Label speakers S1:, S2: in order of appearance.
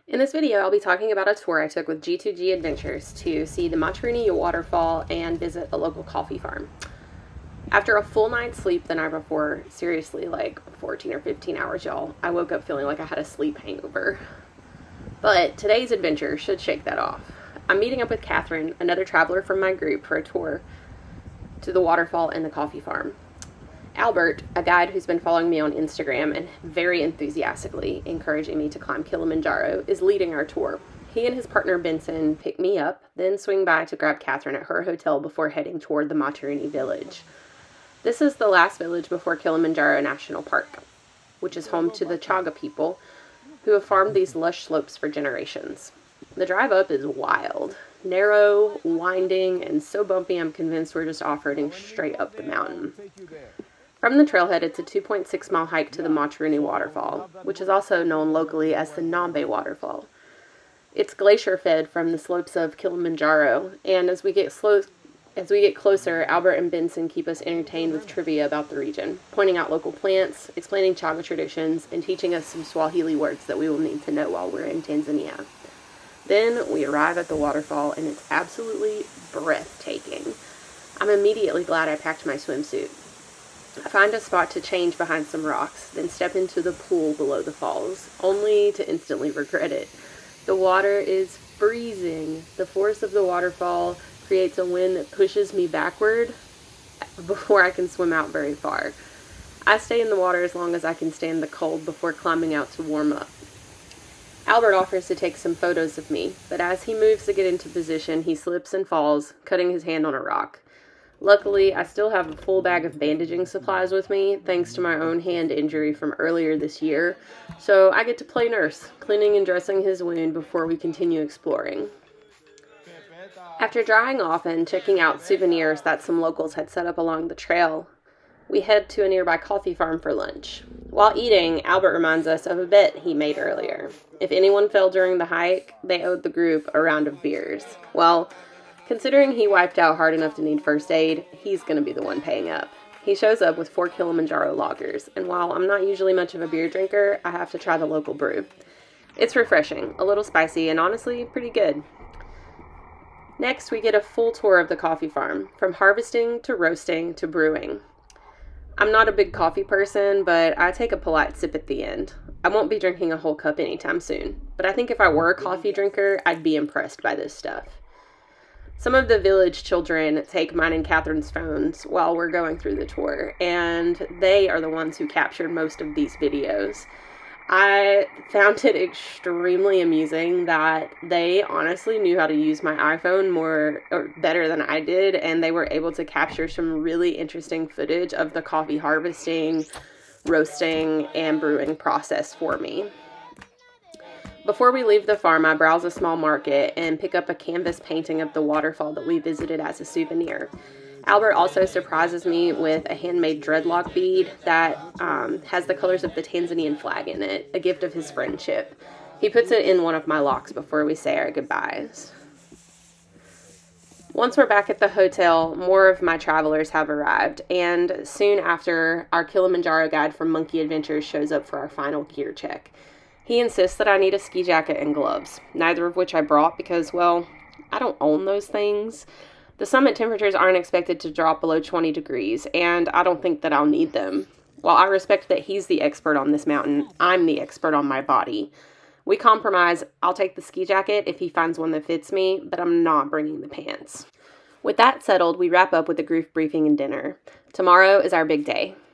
S1: In this video, I'll be talking about a tour I took with G2G Adventures to see the Materuni Waterfall and visit a local coffee farm. After a full night's sleep the night before, seriously, like 14 or 15 hours, y'all, I woke up feeling like I had a sleep hangover. But today's adventure should shake that off. I'm meeting up with Catherine, another traveler from my group, for a tour to the waterfall and the coffee farm. Albert, a guide who's been following me on Instagram and very enthusiastically encouraging me to climb Kilimanjaro, is leading our tour. He and his partner Benson pick me up, then swing by to grab Catherine at her hotel before heading toward the Materuni Village. This is the last village before Kilimanjaro National Park, which is home to the Chaga people who have farmed these lush slopes for generations. The drive up is wild, narrow, winding, and so bumpy I'm convinced we're just off-roading straight up the mountain. From the trailhead, it's a 2.6-mile hike to the Materuni Waterfall, which is also known locally as the Nambe Waterfall. It's glacier-fed from the slopes of Kilimanjaro, and as we get closer, Albert and Benson keep us entertained with trivia about the region, pointing out local plants, explaining Chaga traditions, and teaching us some Swahili words that we will need to know while we're in Tanzania. Then we arrive at the waterfall, and it's absolutely breathtaking. I'm immediately glad I packed my swimsuit. I find a spot to change behind some rocks, then step into the pool below the falls, only to instantly regret it. The water is freezing. The force of the waterfall creates a wind that pushes me backward before I can swim out very far. I stay in the water as long as I can stand the cold before climbing out to warm up. Albert offers to take some photos of me, but as he moves to get into position, he slips and falls, cutting his hand on a rock. Luckily, I still have a full bag of bandaging supplies with me, thanks to my own hand injury from earlier this year, so I get to play nurse, cleaning and dressing his wound before we continue exploring. After drying off and checking out souvenirs that some locals had set up along the trail, we head to a nearby coffee farm for lunch. While eating, Albert reminds us of a bet he made earlier. If anyone fell during the hike, they owed the group a round of beers. Well, considering he wiped out hard enough to need first aid, he's going to be the one paying up. He shows up with 4 Kilimanjaro lagers, and while I'm not usually much of a beer drinker, I have to try the local brew. It's refreshing, a little spicy, and honestly, pretty good. Next, we get a full tour of the coffee farm, from harvesting to roasting to brewing. I'm not a big coffee person, but I take a polite sip at the end. I won't be drinking a whole cup anytime soon, but I think if I were a coffee drinker, I'd be impressed by this stuff. Some of the village children take mine and Catherine's phones while we're going through the tour, and they are the ones who captured most of these videos. I found it extremely amusing that they honestly knew how to use my iPhone better than I did, and they were able to capture some really interesting footage of the coffee harvesting, roasting, and brewing process for me. Before we leave the farm, I browse a small market and pick up a canvas painting of the waterfall that we visited as a souvenir. Albert also surprises me with a handmade dreadlock bead that has the colors of the Tanzanian flag in it, a gift of his friendship. He puts it in one of my locks before we say our goodbyes. Once we're back at the hotel, more of my travelers have arrived, and soon after, our Kilimanjaro guide from Monkey Adventures shows up for our final gear check. He insists that I need a ski jacket and gloves, neither of which I brought because, well, I don't own those things. The summit temperatures aren't expected to drop below 20 degrees, and I don't think that I'll need them. While I respect that he's the expert on this mountain, I'm the expert on my body. We compromise. I'll take the ski jacket if he finds one that fits me, but I'm not bringing the pants. With that settled, we wrap up with a group briefing and dinner. Tomorrow is our big day.